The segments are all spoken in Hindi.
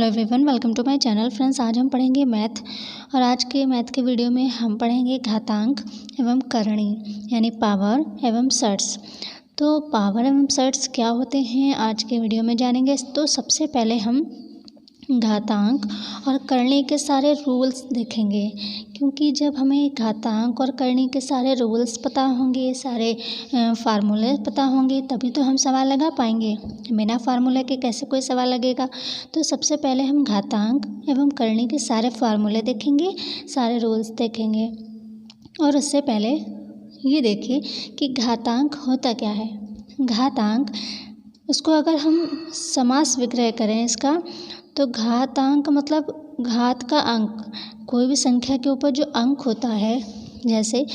Hello everyone, welcome to my channel. Friends, आज हम पढ़ेंगे मैथ और आज के मैथ के वीडियो में हम पढ़ेंगे घातांक एवं करणी यानी पावर एवं सर्ट्स। तो पावर एवं सर्ट्स क्या होते हैं आज के वीडियो में जानेंगे। तो सबसे पहले हम घातांक और करणी के सारे रूल्स देखेंगे, क्योंकि जब हमें घातांक और करणी के सारे रूल्स पता होंगे, सारे फार्मूले पता होंगे, तभी तो हम सवाल लगा पाएंगे। बिना फार्मूले के कैसे कोई सवाल लगेगा। तो सबसे पहले हम घातांक एवं करणी के सारे फार्मूले देखेंगे, सारे रूल्स देखेंगे। और उससे पहले ये देखिए कि घातांक होता क्या है। घातांक, उसको अगर हम समास विग्रह करें इसका, तो घातांक मतलब घात का अंक। कोई भी संख्या के ऊपर जो अंक होता है, जैसे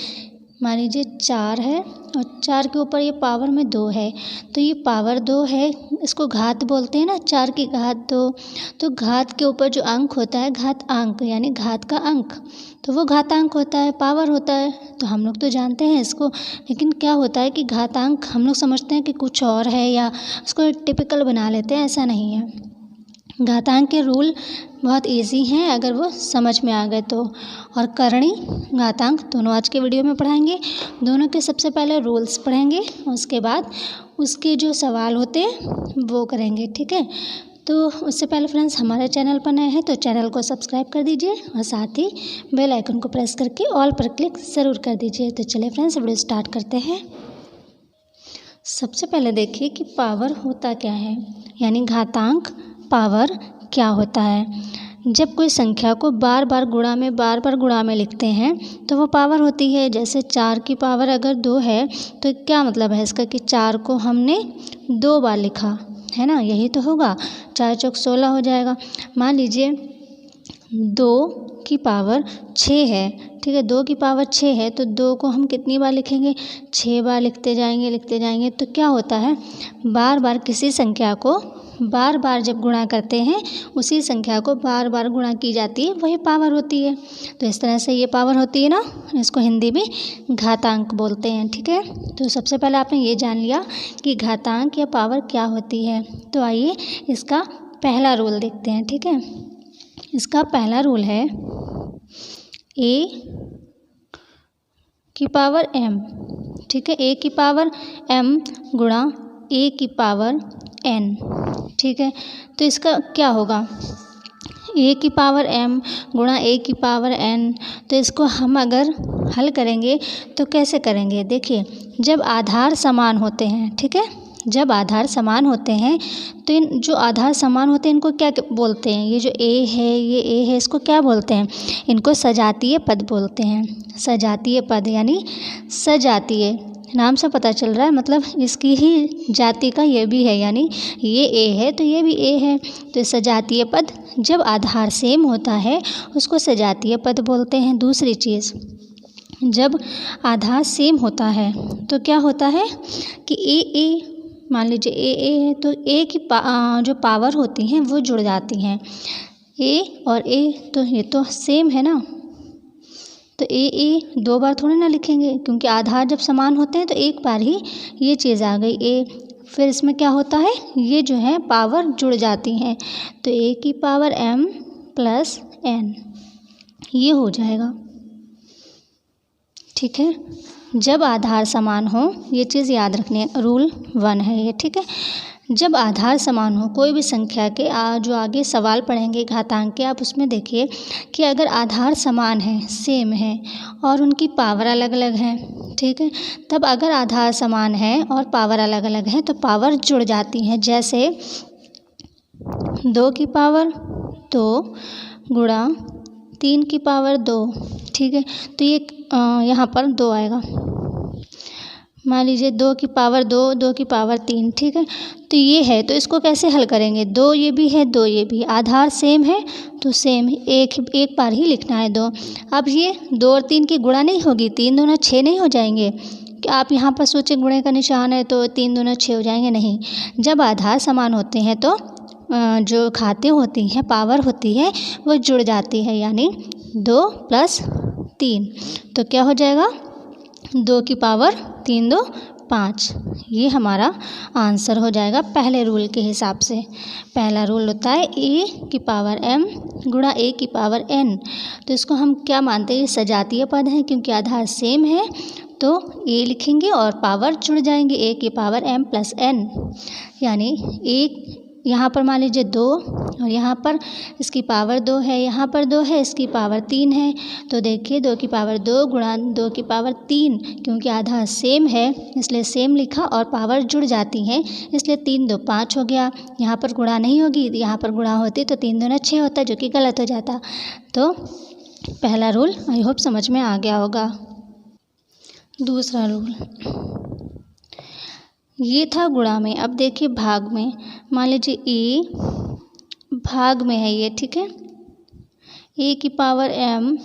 मान लीजिए 4 है और 4 के ऊपर ये पावर में 2 है, तो ये पावर 2 है, इसको घात बोलते हैं ना, 4 की घात 2। तो घात के ऊपर जो अंक होता है घात अंक यानी घात का अंक, तो वो घातांक होता है, पावर होता है। तो हम लोग तो जानते हैं इसको, लेकिन क्या होता है कि घातांक हम लोग समझते हैं कि कुछ और है या उसको टिपिकल बना लेते हैं, ऐसा नहीं है। घातांक के रूल बहुत इजी हैं अगर वो समझ में आ गए तो। और करणी घातांक दोनों आज के वीडियो में पढ़ाएंगे। दोनों के सबसे पहले रूल्स पढ़ेंगे, उसके बाद उसके जो सवाल होते हैं वो करेंगे, ठीक है। तो उससे पहले फ्रेंड्स, हमारे चैनल पर नए हैं तो चैनल को सब्सक्राइब कर दीजिए और साथ ही बेल आइकन को प्रेस करके ऑल पर क्लिक ज़रूर कर दीजिए। तो चलिए फ्रेंड्स, वीडियो स्टार्ट करते हैं। सबसे पहले देखिए कि पावर होता क्या है, यानी घातांक पावर क्या होता है। जब कोई संख्या को बार बार गुणा में लिखते हैं तो वो पावर होती है। जैसे 4 की पावर अगर 2 है तो क्या मतलब है इसका कि 4 को हमने 2 बार लिखा है ना, यही तो होगा। 4 चौक 16 हो जाएगा। मान लीजिए 2 की पावर 6 है, ठीक है। 2 की पावर 6 है तो 2 को हम कितनी बार लिखेंगे, 6 बार लिखते जाएंगे। तो क्या होता है, बार बार किसी संख्या को बार बार जब गुणा करते हैं, उसी संख्या को बार बार गुणा की जाती है, वही पावर होती है। तो इस तरह से ये पावर होती है ना, इसको हिंदी में घातांक बोलते हैं, ठीक है। तो सबसे पहले आपने ये जान लिया कि घातांक या पावर क्या होती है। तो आइए इसका पहला रूल देखते हैं, ठीक है। इसका पहला रूल है a की पावर m, ठीक है। a की पावर m गुणा a की पावर n, ठीक है। तो इसका क्या होगा, a की पावर m गुणा a की पावर n। तो इसको हम अगर हल करेंगे तो कैसे करेंगे, देखिए जब आधार समान होते हैं, ठीक है। जब आधार समान होते हैं तो इन जो आधार समान होते हैं इनको क्या बोलते हैं, ये जो a है, ये a है, इसको क्या बोलते हैं, इनको सजातीय पद बोलते हैं। सजातीय पद यानी सजातीय, नाम से पता चल रहा है, मतलब इसकी ही जाति का ये भी है, यानी ये a है तो ये भी a है। तो सजातीय पद जब आधार सेम होता है उसको सजातीय पद बोलते हैं। दूसरी चीज़, जब आधार सेम होता है तो क्या होता है कि a मान लीजिए a है तो a की जो पावर होती हैं वो जुड़ जाती हैं। a और a तो ये तो सेम है ना, तो a 2 बार थोड़ी ना लिखेंगे, क्योंकि आधार जब समान होते हैं तो एक बार ही ये चीज़ आ गई a। फिर इसमें क्या होता है, ये जो है पावर जुड़ जाती हैं, तो a की पावर m प्लस n ये हो जाएगा, ठीक है। जब आधार समान हो, ये चीज़ याद रखनी है, रूल 1 है ये, ठीक है। जब आधार समान हो कोई भी संख्या के, जो आगे सवाल पढ़ेंगे घातांक के, आप उसमें देखिए कि अगर आधार समान है, सेम है और उनकी पावर अलग अलग है, ठीक है, तब अगर आधार समान है और पावर अलग अलग है तो पावर जुड़ जाती है। जैसे 2 की पावर 2 गुणा 3 की पावर 2, ठीक है। तो ये यहाँ पर 2 आएगा। मान लीजिए 2 की पावर 2, 2 की पावर 3, ठीक है। तो ये है, तो इसको कैसे हल करेंगे, 2 ये भी है 2 ये भी, आधार सेम है तो सेम एक बार ही लिखना है 2। अब ये 2 और 3 की गुणा नहीं होगी, 3 दूना 6 नहीं हो जाएंगे कि आप यहाँ पर सोचें गुणे का निशान है तो 3 दूना 6 हो जाएंगे, नहीं। जब आधार समान होते हैं तो जो घातें होती हैं, पावर होती है, वो जुड़ जाती है, यानी 2 + 3, तो क्या हो जाएगा, 2 की पावर 3 2 5। ये हमारा आंसर हो जाएगा पहले रूल के हिसाब से। पहला रूल होता है a की पावर m गुणा a की पावर n। तो इसको हम क्या मानते हैं, ये सजातीय पद है क्योंकि आधार सेम है, तो a लिखेंगे और पावर जुड़ जाएंगे a की पावर m प्लस n। यानी एक यहाँ पर मान लीजिए 2 और यहाँ पर इसकी पावर 2 है, यहाँ पर 2 है, इसकी पावर 3 है। तो देखिए 2 की पावर 2 गुणा 2 की पावर 3, क्योंकि आधार सेम है इसलिए सेम लिखा और पावर जुड़ जाती हैं इसलिए 3 2 5 हो गया। यहाँ पर गुणा नहीं होगी, यहाँ पर गुणा होती तो 3 दूना 6 होता, जो कि गलत हो जाता। तो पहला रूल आई होप समझ में आ गया होगा। दूसरा रूल ये था गुणा में। अब देखिए भाग में, मान लीजिए a भाग में है ये, ठीक है, a की पावर m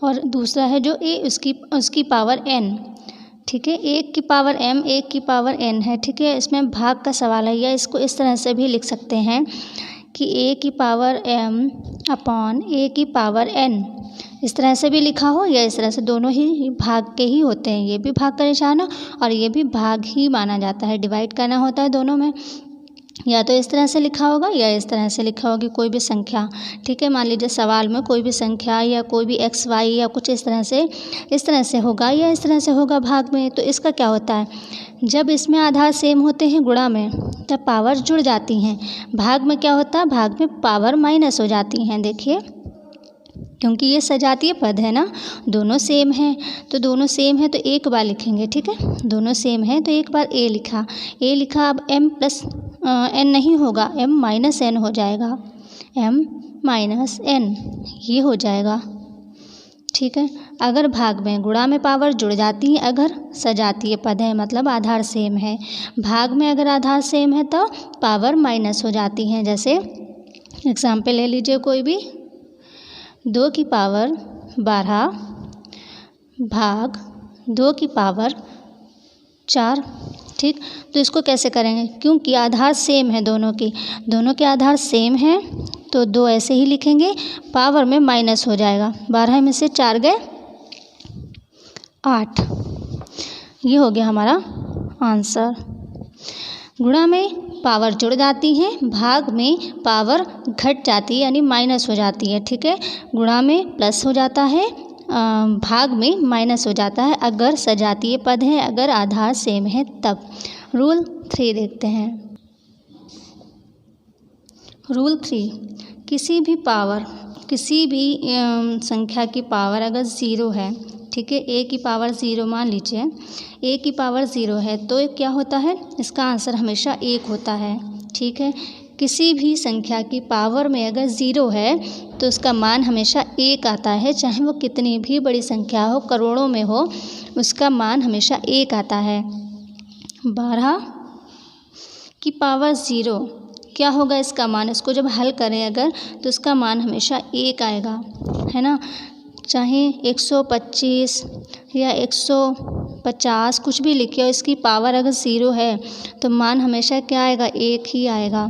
और दूसरा है जो a उसकी पावर n, ठीक है। एक की पावर m एक की पावर n है, ठीक है। इसमें भाग का सवाल है, या इसको इस तरह से भी लिख सकते हैं कि a की पावर m अपॉन a की पावर n, इस तरह से भी लिखा हो या इस तरह से, दोनों ही भाग के ही होते हैं। ये भी भाग का निशान है और ये भी भाग ही माना जाता है, डिवाइड करना होता है दोनों में। या तो इस तरह से लिखा होगा या इस तरह से लिखा होगी कोई भी संख्या, ठीक है। मान लीजिए सवाल में कोई भी संख्या या कोई भी x y या कुछ इस तरह से होगा या इस तरह से होगा भाग में। तो इसका क्या होता है, जब इसमें आधार सेम होते हैं गुणा में तब पावर जुड़ जाती हैं। भाग में क्या होता है, भाग में पावर माइनस हो जाती हैं। देखिए क्योंकि ये सजातीय पद है ना, दोनों सेम हैं, तो दोनों सेम है तो एक बार लिखेंगे, ठीक है। दोनों सेम है तो एक बार a लिखा। अब m प्लस n नहीं होगा, m माइनस n हो जाएगा, m माइनस n ये हो जाएगा, ठीक है। अगर भाग में गुणा में पावर जुड़ जाती है, अगर सजातीय पद है मतलब आधार सेम है। भाग में अगर आधार सेम है तो पावर माइनस हो जाती हैं। जैसे एग्जाम्पल ले लीजिए कोई भी, 2 की पावर 12 भाग 2 की पावर 4, ठीक। तो इसको कैसे करेंगे, क्योंकि आधार सेम है दोनों के आधार सेम है तो 2 ऐसे ही लिखेंगे, पावर में माइनस हो जाएगा। 12 में से 4 गए 8, ये हो गया हमारा आंसर। गुणा में पावर जुड़ जाती है, भाग में पावर घट जाती है यानी माइनस हो जाती है, ठीक है। गुणा में प्लस हो जाता है, भाग में माइनस हो जाता है अगर सजातीय पद है, अगर आधार सेम है तब। रूल 3 देखते हैं। रूल 3, किसी भी संख्या की पावर अगर 0 है, ठीक है, a की पावर 0 मान लीजिए, a की पावर 0 है तो क्या होता है, इसका आंसर हमेशा 1 होता है, ठीक है। किसी भी संख्या की पावर में अगर 0 है तो उसका मान हमेशा 1 आता है, चाहे वो कितनी भी बड़ी संख्या हो, करोड़ों में हो, उसका मान हमेशा 1 आता है। 12 की पावर 0 क्या होगा इसका मान, इसको जब हल करें अगर तो उसका मान हमेशा 1 आएगा, है ना। चाहे 125 या 150 कुछ भी लिखे हो, इसकी पावर अगर 0 है तो मान हमेशा क्या आएगा, 1 ही आएगा।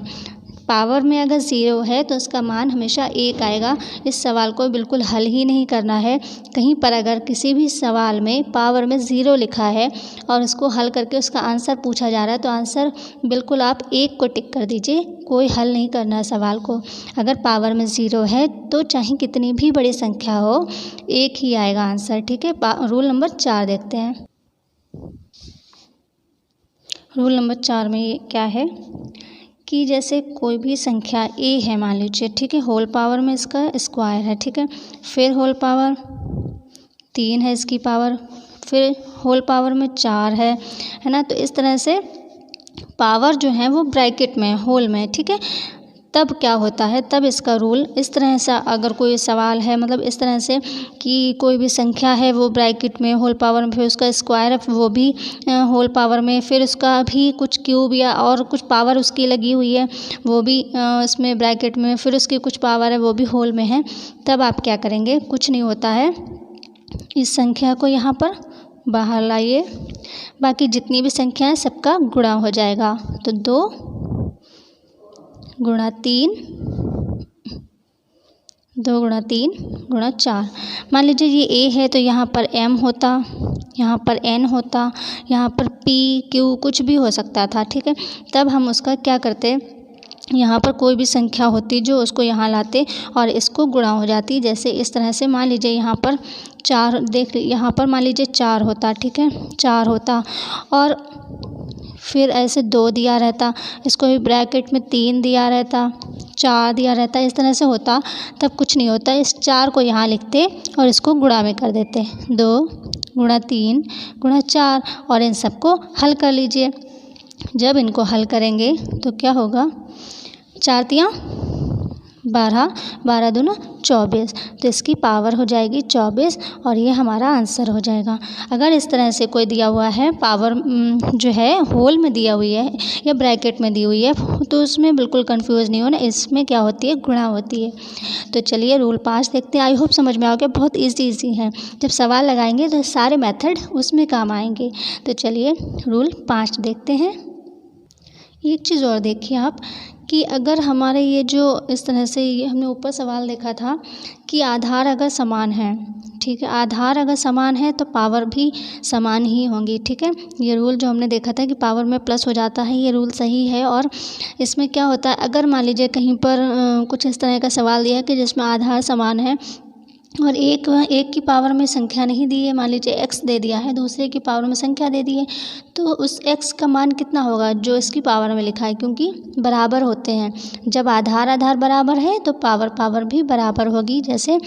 पावर में अगर 0 है तो उसका मान हमेशा 1 आएगा। इस सवाल को बिल्कुल हल ही नहीं करना है। कहीं पर अगर किसी भी सवाल में पावर में 0 लिखा है और उसको हल करके उसका आंसर पूछा जा रहा है तो आंसर बिल्कुल आप 1 को टिक कर दीजिए, कोई हल नहीं करना है सवाल को। अगर पावर में 0 है तो चाहे कितनी भी बड़ी संख्या हो, 1 ही आएगा आंसर, ठीक है। रूल नंबर 4 देखते हैं। रूल नंबर 4 में क्या है कि जैसे कोई भी संख्या a है मान लीजिए, ठीक है, होल पावर में इसका स्क्वायर है, ठीक है, फिर होल पावर 3 है इसकी पावर, फिर होल पावर में 4 है ना। तो इस तरह से पावर जो है वो ब्रैकेट में, होल में, ठीक है। तब क्या होता है, तब इसका रूल इस तरह से, अगर कोई सवाल है मतलब इस तरह से कि कोई भी संख्या है वो ब्रैकेट में, होल पावर में, फिर उसका स्क्वायर है वो भी होल पावर में, फिर उसका भी कुछ क्यूब या और कुछ पावर उसकी लगी हुई है वो भी इसमें ब्रैकेट में, फिर उसकी कुछ पावर है वो भी होल में है, तब आप क्या करेंगे, कुछ नहीं होता है, इस संख्या को यहाँ पर बाहर लाइए, बाकी जितनी भी संख्या है सबका गुणा हो जाएगा। तो 2 गुणा 3 2 गुणा 3 गुणा 4। मान लीजिए ये ए है तो यहाँ पर m होता, यहाँ पर n होता, यहाँ पर p q कुछ भी हो सकता था, ठीक है। तब हम उसका क्या करते, यहाँ पर कोई भी संख्या होती जो उसको यहाँ लाते और इसको गुणा हो जाती। जैसे इस तरह से मान लीजिए यहाँ पर 4 देख, यहाँ पर मान लीजिए 4 होता, ठीक है, 4 होता और फिर ऐसे 2 दिया रहता, इसको भी ब्रैकेट में 3 दिया रहता, 4 दिया रहता, इस तरह से होता। तब कुछ नहीं होता, इस 4 को यहाँ लिखते और इसको गुणा में कर देते, 2 गुणा 3 गुणा 4 और इन सबको हल कर लीजिए। जब इनको हल करेंगे तो क्या होगा, 4 तियाँ 12, 12 दूना 24, तो इसकी पावर हो जाएगी 24 और ये हमारा आंसर हो जाएगा। अगर इस तरह से कोई दिया हुआ है पावर जो है होल में दिया हुई है या ब्रैकेट में दी हुई है तो उसमें बिल्कुल कंफ्यूज नहीं होना, इसमें क्या होती है, गुणा होती है। तो चलिए रूल 5 देखते हैं। आई होप समझ में आ गया, बहुत ईजी है। जब सवाल लगाएंगे तो सारे मेथड उसमें काम आएंगे। तो चलिए रूल 5 देखते हैं। एक चीज़ और देखिए आप कि अगर हमारे ये जो इस तरह से ये हमने ऊपर सवाल देखा था कि आधार अगर समान है, ठीक है, आधार अगर समान है तो पावर भी समान ही होंगी, ठीक है। ये रूल जो हमने देखा था कि पावर में प्लस हो जाता है, ये रूल सही है। और इसमें क्या होता है, अगर मान लीजिए कहीं पर कुछ इस तरह का सवाल दिया है कि जिसमें आधार समान है और एक की पावर में संख्या नहीं दी है, मान लीजिए x दे दिया है, दूसरे की पावर में संख्या दे दी है, तो उस x का मान कितना होगा जो इसकी पावर में लिखा है, क्योंकि बराबर होते हैं। जब आधार बराबर है तो पावर भी बराबर होगी। जैसे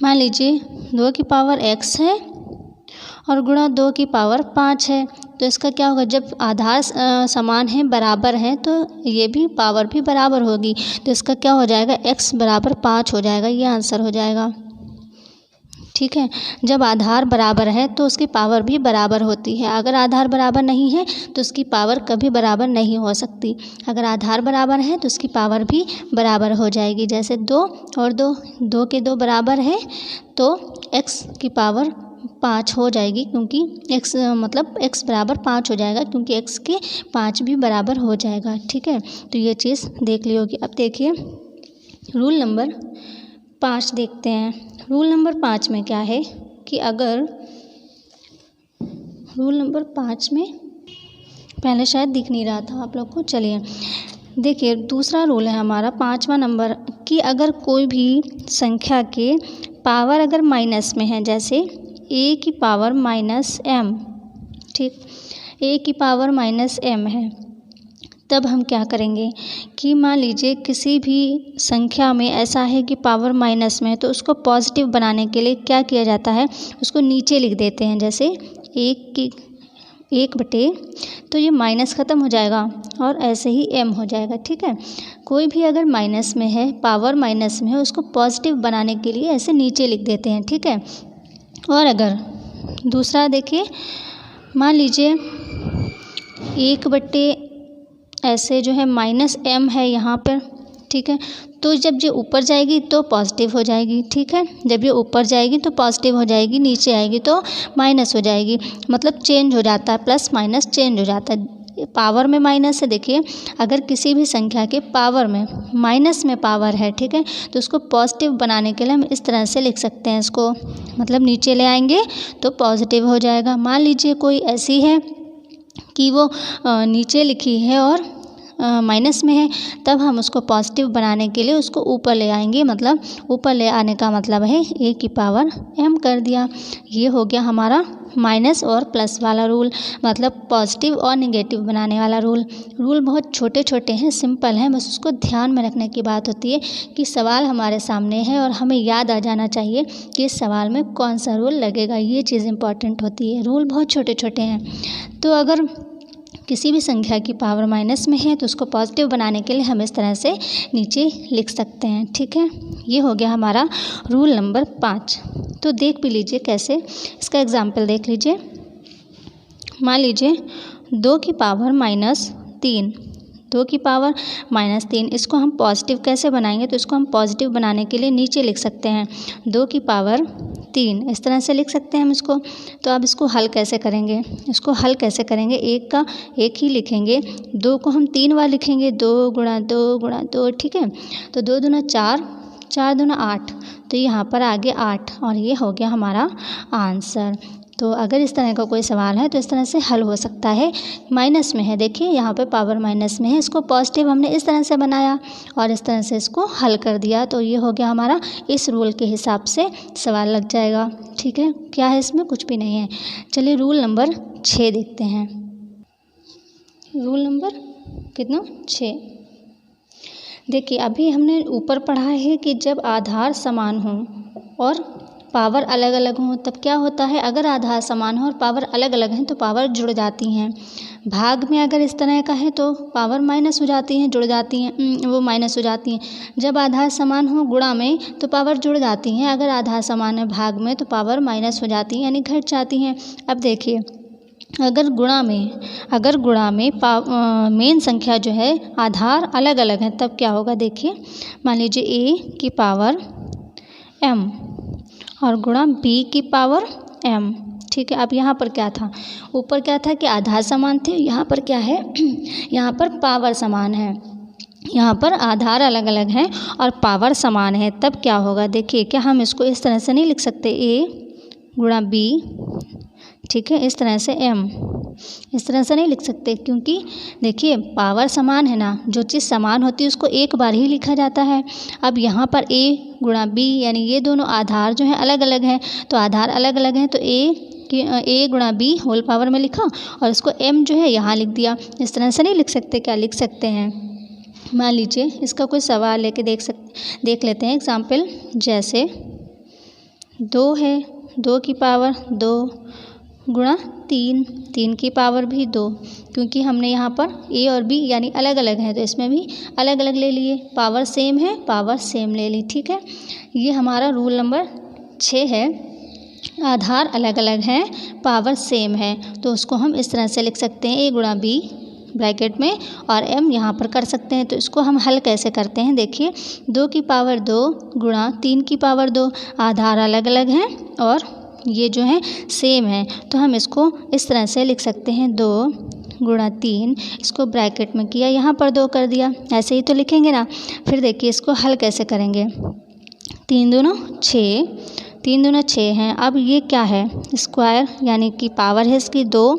मान लीजिए 2 की पावर x है और गुणा 2 की पावर 5 है, तो इसका क्या होगा, जब आधार समान है, बराबर है, तो ये भी पावर भी बराबर होगी। तो इसका क्या हो जाएगा, x बराबर 5 हो जाएगा, ये आंसर हो जाएगा, ठीक है। जब आधार बराबर है तो उसकी पावर भी बराबर होती है। अगर आधार बराबर नहीं है तो उसकी पावर कभी बराबर नहीं हो सकती। अगर आधार बराबर है तो उसकी पावर भी बराबर हो जाएगी। जैसे 2 और 2 के 2 बराबर है तो x की पावर 5 हो जाएगी, क्योंकि x मतलब x बराबर 5 हो जाएगा, क्योंकि x के 5 भी बराबर हो जाएगा, ठीक है। तो ये चीज़ देख ली होगी। अब देखिए रूल नंबर 5 देखते हैं। रूल नंबर 5 में क्या है कि अगर रूल नंबर 5 में पहले शायद दिख नहीं रहा था आप लोग को, चलिए देखिए दूसरा रूल है हमारा 5वां नंबर कि अगर कोई भी संख्या के पावर अगर माइनस में है, जैसे a की पावर माइनस m, ठीक, a की पावर माइनस m है, तब हम क्या करेंगे कि मान लीजिए किसी भी संख्या में ऐसा है कि पावर माइनस में है, तो उसको पॉजिटिव बनाने के लिए क्या किया जाता है, उसको नीचे लिख देते हैं। जैसे 1 बटे, तो ये माइनस ख़त्म हो जाएगा और ऐसे ही m हो जाएगा, ठीक है। कोई भी अगर माइनस में है, पावर माइनस में है, उसको पॉजिटिव बनाने के लिए ऐसे नीचे लिख देते हैं, ठीक है। और अगर दूसरा देखिए, मान लीजिए 1 बटे ऐसे जो है माइनस m है यहाँ पर, ठीक है, तो जब ये ऊपर जाएगी तो पॉजिटिव हो जाएगी, ठीक है। जब ये ऊपर जाएगी तो पॉजिटिव हो जाएगी, नीचे आएगी तो माइनस हो जाएगी, मतलब चेंज हो जाता है, प्लस माइनस चेंज हो जाता है। पावर में माइनस है, देखिए अगर किसी भी संख्या के पावर में माइनस में पावर है, ठीक है, तो उसको पॉजिटिव बनाने के लिए हम इस तरह से लिख सकते हैं इसको, मतलब नीचे ले आएंगे तो पॉजिटिव हो जाएगा। मान लीजिए कोई ऐसी है कि वो नीचे लिखी है और माइनस में है, तब हम उसको पॉजिटिव बनाने के लिए उसको ऊपर ले आएंगे, मतलब ऊपर ले आने का मतलब है a की पावर m कर दिया। ये हो गया हमारा माइनस और प्लस वाला रूल, मतलब पॉजिटिव और नेगेटिव बनाने वाला रूल। रूल बहुत छोटे छोटे हैं, सिंपल हैं, बस उसको ध्यान में रखने की बात होती है कि सवाल हमारे सामने है और हमें याद आ जाना चाहिए कि इस सवाल में कौन सा रूल लगेगा, ये चीज़ इम्पॉर्टेंट होती है। रूल बहुत छोटे छोटे हैं। तो अगर किसी भी संख्या की पावर माइनस में है तो उसको पॉजिटिव बनाने के लिए हम इस तरह से नीचे लिख सकते हैं, ठीक है। ये हो गया हमारा रूल नंबर 5। तो देख भी लीजिए कैसे, इसका एग्जाम्पल देख लीजिए। मान लीजिए 2 की पावर माइनस 3, 2 की पावर माइनस 3, इसको हम पॉजिटिव कैसे बनाएंगे, तो इसको हम पॉजिटिव बनाने के लिए नीचे लिख सकते हैं 2 की पावर 3, इस तरह से लिख सकते हैं हम इसको। तो अब इसको हल कैसे करेंगे, इसको हल कैसे करेंगे, एक का एक ही लिखेंगे, 2 को हम 3 बार लिखेंगे, 2 गुणा 2 गुणा 2, ठीक है। तो 2 दूना 4, 4 दूना 8, तो यहाँ पर आ गया 8 और ये हो गया हमारा आंसर। तो अगर इस तरह का कोई सवाल है तो इस तरह से हल हो सकता है। माइनस में है, देखिए यहाँ पे पावर माइनस में है, इसको पॉजिटिव हमने इस तरह से बनाया और इस तरह से इसको हल कर दिया, तो ये हो गया हमारा इस रूल के हिसाब से सवाल लग जाएगा। ठीक है, क्या है इसमें, कुछ भी नहीं है। चलिए रूल नंबर 6 देखते हैं। रूल नंबर कितना, 6। देखिए अभी हमने ऊपर पढ़ा है कि जब आधार समान हो और पावर अलग अलग हो तब क्या होता है, अगर आधार समान हो और पावर अलग अलग हैं तो पावर जुड़ जाती हैं। भाग में अगर इस तरह का है तो पावर माइनस हो जाती हैं, जुड़ जाती हैं, वो माइनस हो जाती हैं। जब आधार समान हो गुणा में तो पावर जुड़ जाती हैं, अगर आधार समान है भाग में तो पावर माइनस हो जाती हैं, यानी घट जाती हैं। अब देखिए अगर गुणा में मेन संख्या जो है आधार अलग अलग हैं तब क्या होगा, देखिए मान लीजिए a की पावर m और गुणा b की पावर m। ठीक है, अब यहाँ पर क्या था, ऊपर क्या था कि आधार समान थे, यहाँ पर क्या है यहाँ पर पावर समान है, यहाँ पर आधार अलग अलग हैं और पावर समान है, तब क्या होगा। देखिए क्या हम इसको इस तरह से नहीं लिख सकते, a गुणा b, ठीक है, इस तरह से m, इस तरह से नहीं लिख सकते, क्योंकि देखिए पावर समान है ना, जो चीज़ समान होती है उसको एक बार ही लिखा जाता है। अब यहाँ पर a गुणा b यानी ये दोनों आधार जो हैं अलग अलग हैं, तो आधार अलग अलग हैं तो a गुणा b होल पावर में लिखा और इसको m जो है यहाँ लिख दिया। इस तरह से नहीं लिख सकते, क्या लिख सकते हैं, मान लीजिए इसका कोई सवाल लेके देख लेते हैं एग्जाम्पल। जैसे 2 है, 2 की पावर 2 गुणा 3, 3 की पावर भी 2, क्योंकि हमने यहाँ पर a और b यानी अलग अलग है तो इसमें भी अलग अलग ले लिए, पावर सेम है पावर सेम ले ली। ठीक है, ये हमारा रूल नंबर 6 है। आधार अलग अलग हैं पावर सेम है तो उसको हम इस तरह से लिख सकते हैं, a गुणा b ब्रैकेट में और m यहाँ पर कर सकते हैं। तो इसको हम हल कैसे करते हैं, देखिए 2 की पावर 2 गुणा 3 की पावर 2, आधार अलग अलग हैं और ये जो है सेम है, तो हम इसको इस तरह से लिख सकते हैं 2 गुणा 3, इसको ब्रैकेट में किया, यहाँ पर 2 कर दिया, ऐसे ही तो लिखेंगे ना। फिर देखिए इसको हल कैसे करेंगे, 3 दूना 6, 3 दूना 6 हैं। अब ये क्या है, स्क्वायर यानी कि पावर है इसकी 2,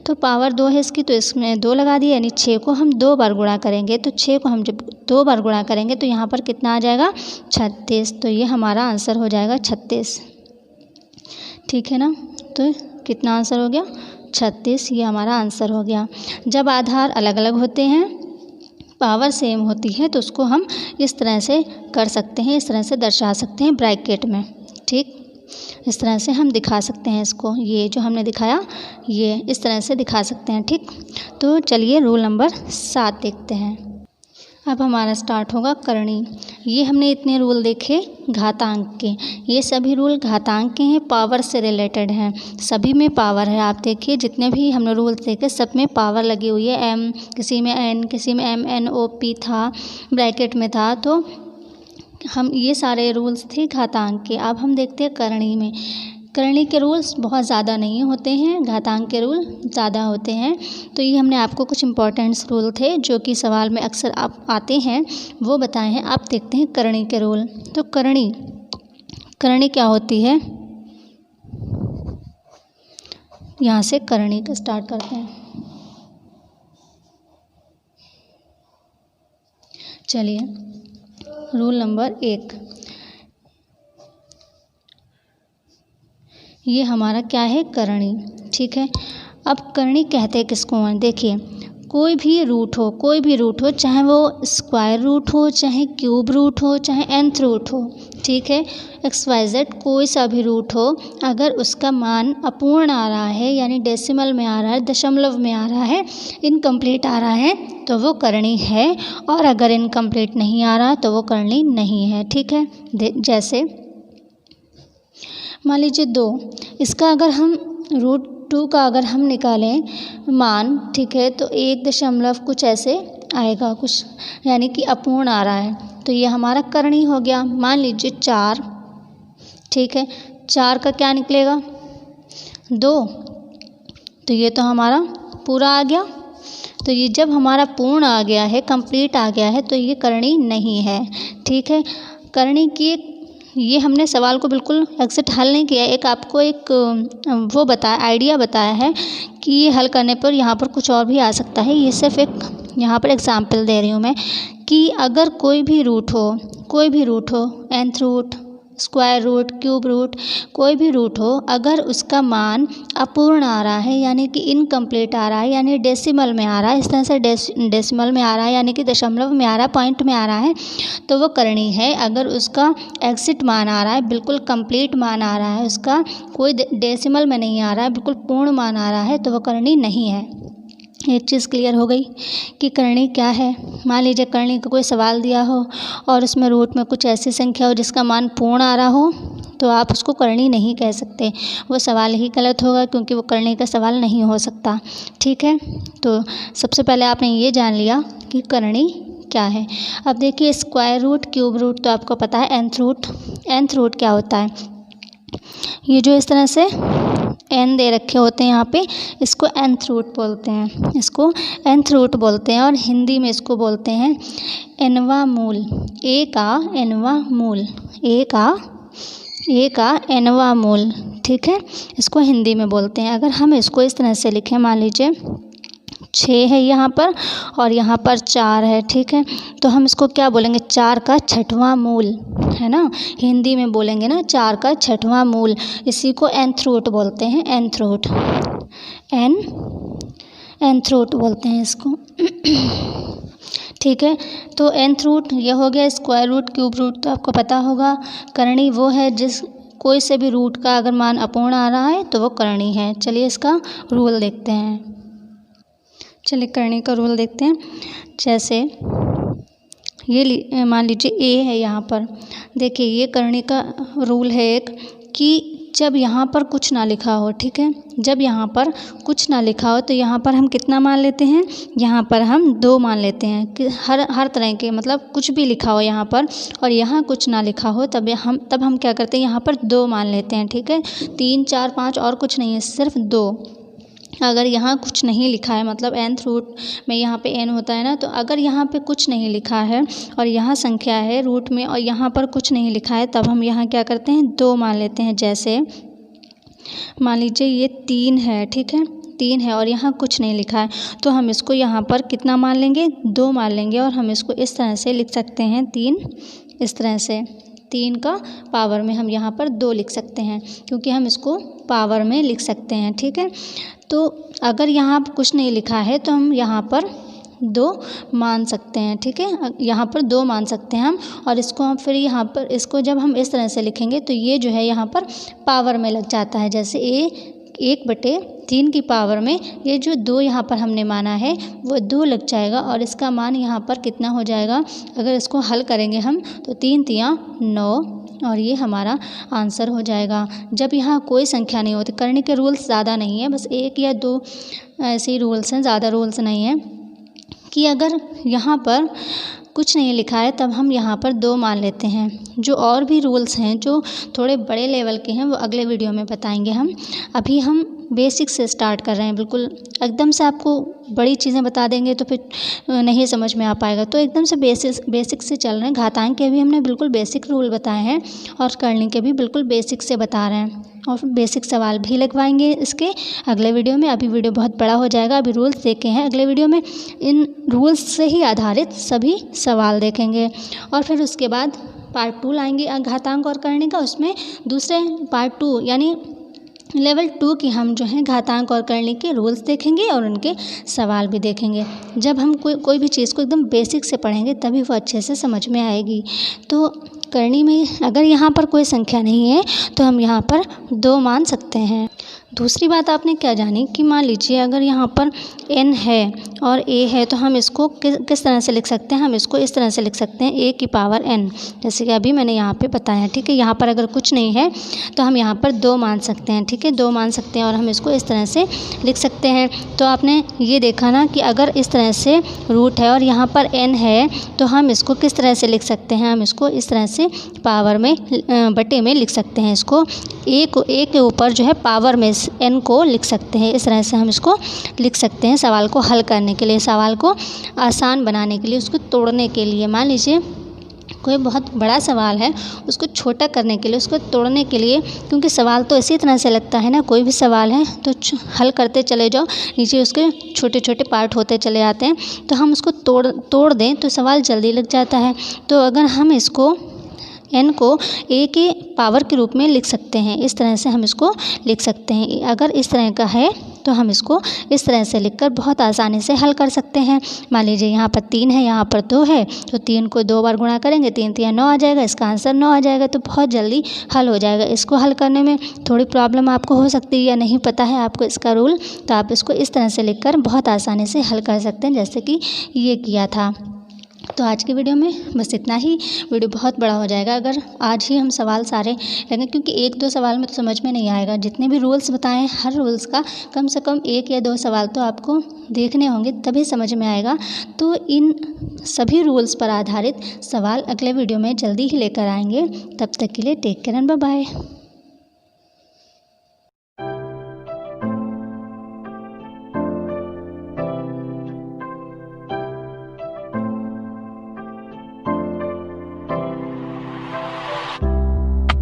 तो पावर 2 है इसकी तो इसमें 2 लगा दिया, यानी 6 को हम 2 बार गुणा करेंगे, तो 6 को हम जब 2 बार गुणा करेंगे तो यहाँ पर कितना आ जाएगा, 36। तो ये हमारा आंसर हो जाएगा 36। ठीक है ना, तो कितना आंसर हो गया, 36, ये हमारा आंसर हो गया। जब आधार अलग अलग होते हैं पावर सेम होती है तो उसको हम इस तरह से कर सकते हैं, इस तरह से दर्शा सकते हैं ब्रैकेट में। ठीक, इस तरह से हम दिखा सकते हैं इसको, ये जो हमने दिखाया ये इस तरह से दिखा सकते हैं। ठीक, तो चलिए रूल नंबर 7 देखते हैं। अब हमारा स्टार्ट होगा करणी। ये हमने इतने रूल देखे घातांक के, ये सभी रूल घातांक के हैं, पावर से रिलेटेड हैं, सभी में पावर है। आप देखिए जितने भी हमने रूल देखे सब में पावर लगी हुई है, m किसी में n किसी में MNOP था ब्रैकेट में था, तो हम ये सारे रूल्स थे घातांक के। अब हम देखते हैं करणी में। करणी के रूल्स बहुत ज़्यादा नहीं होते हैं, घातांक के रूल ज़्यादा होते हैं। तो ये हमने आपको कुछ इंपॉर्टेंट्स रूल थे जो कि सवाल में अक्सर आप आते हैं वो बताए हैं। आप देखते हैं करणी के रूल। तो करणी क्या होती है, यहाँ से करणी का स्टार्ट करते हैं। चलिए रूल नंबर 1, ये हमारा क्या है, करणी। ठीक है, अब करणी कहते हैं किसको हैं, देखिए कोई भी रूट हो चाहे वो स्क्वायर रूट हो चाहे क्यूब रूट हो चाहे nth रूट हो, ठीक है, XYZ कोई सा भी रूट हो, अगर उसका मान अपूर्ण आ रहा है यानी डेसिमल में आ रहा है, दशमलव में आ रहा है, इनकम्प्लीट आ रहा है तो वो करणी है, और अगर इनकम्प्लीट नहीं आ रहा तो वो करणी नहीं है। ठीक है, जैसे मान लीजिए 2, इसका अगर हम √2 का अगर हम निकालें मान, ठीक है, तो 1 दशमलव कुछ ऐसे आएगा, कुछ यानी कि अपूर्ण आ रहा है, तो ये हमारा करणी हो गया। मान लीजिए 4, ठीक है, 4 का क्या निकलेगा, 2, तो ये तो हमारा पूरा आ गया। तो ये जब हमारा पूर्ण आ गया है, कंप्लीट आ गया है, तो ये करणी नहीं है। ठीक है, करनी की ये हमने सवाल को बिल्कुल एग्जैक्ट हल नहीं किया, एक आपको एक वो बताया, आइडिया बताया है कि ये हल करने पर यहाँ पर कुछ और भी आ सकता है। ये सिर्फ एक यहाँ पर एग्जाम्पल दे रही हूँ मैं कि अगर कोई भी रूट हो, nth root, square root, cube root, कोई भी रूट हो, अगर उसका मान अपूर्ण आ रहा है यानी कि इनकम्प्लीट आ रहा है, यानी डेसिमल में आ रहा है, इस तरह से डेसिमल में आ रहा है यानी कि दशमलव में आ रहा है, पॉइंट में आ रहा है, तो वो करनी है। अगर उसका एग्जिट मान आ रहा है, बिल्कुल कंप्लीट मान आ रहा है, उसका कोई डेसिमल में नहीं आ रहा है, बिल्कुल पूर्ण मान आ रहा है, तो वो करनी नहीं है। एक चीज़ क्लियर हो गई कि करनी क्या है। मान लीजिए करनी का कोई सवाल दिया हो और उसमें रूट में कुछ ऐसी संख्या हो जिसका मान पूर्ण आ रहा हो, तो आप उसको करनी नहीं कह सकते, वो सवाल ही गलत होगा, क्योंकि वो करनी का सवाल नहीं हो सकता। ठीक है, तो सबसे पहले आपने ये जान लिया कि करनी क्या है। अब देखिए स्क्वायर रूट, क्यूब रूट तो आपको पता है, nth रूट क्या होता है, ये जो इस तरह से n दे रखे होते हैं यहाँ पे, इसको nth रूट बोलते हैं, इसको nth रूट बोलते हैं, और हिंदी में इसको बोलते हैं nवां मूल, a का nवां मूल, a का nवां मूल। ठीक है, इसको हिंदी में बोलते हैं। अगर हम इसको इस तरह से लिखें, मान लीजिए 6 है यहाँ पर और यहाँ पर 4 है, ठीक है, तो हम इसको क्या बोलेंगे, 4 का छठवां मूल, है ना, हिंदी में बोलेंगे ना 4 का छठवां मूल, इसी को nth रूट बोलते हैं, nth रूट बोलते हैं इसको। ठीक है, तो nth रूट ये हो गया। स्क्वायर रूट, क्यूब रूट तो आपको पता होगा। करनी वो है जिस कोई से भी रूट का अगर मान अपूर्ण आ रहा है तो वो करनी है। चलिए इसका रूल देखते हैं, चलिए करनी का रूल देखते हैं। जैसे ये मान लीजिए a है यहाँ पर, देखिए ये करनी का रूल है एक, कि जब यहाँ पर कुछ ना लिखा हो, ठीक है, जब यहाँ पर कुछ ना लिखा हो तो यहाँ पर हम कितना मान लेते हैं, यहाँ पर हम 2 मान लेते हैं, कि हर तरह के, मतलब कुछ भी लिखा हो यहाँ पर और यहाँ कुछ ना लिखा हो, तब हम क्या करते हैं, यहाँ पर 2 मान लेते हैं। ठीक है, 3, 4, 5 और कुछ नहीं है, सिर्फ 2। अगर यहाँ कुछ नहीं लिखा है, मतलब nth रूट में यहाँ पे n होता है ना, तो अगर यहाँ पे कुछ नहीं लिखा है और यहाँ संख्या है रूट में और यहाँ पर कुछ नहीं लिखा है, तब हम यहाँ क्या करते हैं, 2 मान लेते हैं। जैसे मान लीजिए ये 3 है, ठीक है, 3 है और यहाँ कुछ नहीं लिखा है, तो हम इसको यहाँ पर कितना मान लेंगे, 2 मान लेंगे, और हम इसको इस तरह से लिख सकते हैं 3, इस तरह से 3 का पावर में हम यहाँ पर 2 लिख सकते हैं, क्योंकि हम इसको पावर में लिख सकते हैं। ठीक है, तो अगर यहाँ कुछ नहीं लिखा है तो हम यहाँ पर 2 मान सकते हैं। ठीक है, यहाँ पर 2 मान सकते हैं हम, और इसको हम फिर यहाँ पर इसको जब हम इस तरह से लिखेंगे तो ये जो है यहाँ पर पावर में लग जाता है। जैसे 1/3 की पावर में ये जो 2 यहाँ पर हमने माना है वो 2 लग जाएगा, और इसका मान यहाँ पर कितना हो जाएगा, अगर इसको हल करेंगे हम तो 3 तियाँ 9, और ये हमारा आंसर हो जाएगा। जब यहाँ कोई संख्या नहीं होती, करने के रूल्स ज़्यादा नहीं है, बस 1 या 2 ऐसे ही रूल्स हैं, ज़्यादा रूल्स नहीं हैं, कि अगर यहाँ पर कुछ नहीं लिखा है तब हम यहाँ पर 2 मान लेते हैं। जो और भी रूल्स हैं जो थोड़े बड़े लेवल के हैं वो अगले वीडियो में बताएंगे हम। अभी हम बेसिक से स्टार्ट कर रहे हैं, बिल्कुल एकदम से आपको बड़ी चीज़ें बता देंगे तो फिर नहीं समझ में आ पाएगा, तो एकदम से बेसिक से चल रहे हैं। घातांक के भी हमने बिल्कुल बेसिक रूल बताए हैं और करने के भी बिल्कुल बेसिक से बता रहे हैं, और बेसिक सवाल भी लगवाएंगे इसके अगले वीडियो में। अभी वीडियो बहुत बड़ा हो जाएगा, अभी रूल्स देखे हैं, अगले वीडियो में इन रूल्स से ही आधारित सभी सवाल देखेंगे, और फिर उसके बाद पार्ट 2 लाएंगे घातांक और करने का। उसमें दूसरे पार्ट 2 यानी लेवल 2 की हम जो है घातांक और करने के रूल्स देखेंगे और उनके सवाल भी देखेंगे। जब हम कोई भी चीज़ को एकदम बेसिक से पढ़ेंगे तभी वो अच्छे से समझ में आएगी। तो करनी में अगर यहाँ पर कोई संख्या नहीं है तो हम यहाँ पर 2 मान सकते हैं। दूसरी बात आपने क्या जानी कि मान लीजिए अगर यहाँ पर n है और a है तो हम इसको किस तरह से लिख सकते हैं, हम इसको इस तरह से लिख सकते हैं a की पावर n, जैसे कि अभी मैंने यहाँ पे बताया। ठीक है, यहाँ पर अगर कुछ नहीं है तो हम यहाँ पर 2 मान सकते हैं। ठीक है, 2 मान सकते हैं और हम इसको इस तरह से लिख सकते हैं। तो आपने ये देखा ना कि अगर इस तरह से रूट है और यहाँ पर n है तो हम इसको किस तरह से लिख सकते हैं, हम इसको इस तरह से पावर में बटे में लिख सकते हैं। इसको a के ऊपर जो है पावर में n को लिख सकते हैं। इस तरह से हम इसको लिख सकते हैं सवाल को हल करने के लिए, सवाल को आसान बनाने के लिए, उसको तोड़ने के लिए। मान लीजिए कोई बहुत बड़ा सवाल है उसको छोटा करने के लिए, उसको तोड़ने के लिए, क्योंकि सवाल तो इसी तरह से लगता है ना, कोई भी सवाल है तो हल करते चले जाओ, नीचे उसके छोटे छोटे पार्ट होते चले आते हैं, तो हम उसको तोड़ दें तो सवाल जल्दी लग जाता है। तो अगर हम इसको n को a के पावर के रूप में लिख सकते हैं, इस तरह से हम इसको लिख सकते हैं। अगर इस तरह का है तो हम इसको इस तरह से लिखकर बहुत आसानी से हल कर सकते हैं। मान लीजिए यहाँ पर 3 है, यहाँ पर 2 है, तो 3 को 2 बार गुणा करेंगे, 3 3 9 आ जाएगा, इसका आंसर 9 आ जाएगा, तो बहुत जल्दी हल हो जाएगा। इसको हल करने में थोड़ी प्रॉब्लम आपको हो सकती है या नहीं पता है आपको इसका रूल, तो आप इसको इस तरह से लिखकर बहुत आसानी से हल कर सकते हैं, जैसे कि ये किया था। तो आज की वीडियो में बस इतना ही। वीडियो बहुत बड़ा हो जाएगा अगर आज ही हम सवाल सारे लेंगे, क्योंकि 1-2 सवाल में तो समझ में नहीं आएगा। जितने भी रूल्स बताएं हर रूल्स का कम से कम 1 या 2 सवाल तो आपको देखने होंगे, तभी समझ में आएगा। तो इन सभी रूल्स पर आधारित सवाल अगले वीडियो में जल्दी ही लेकर आएंगे। तब तक के लिए take care and bye bye.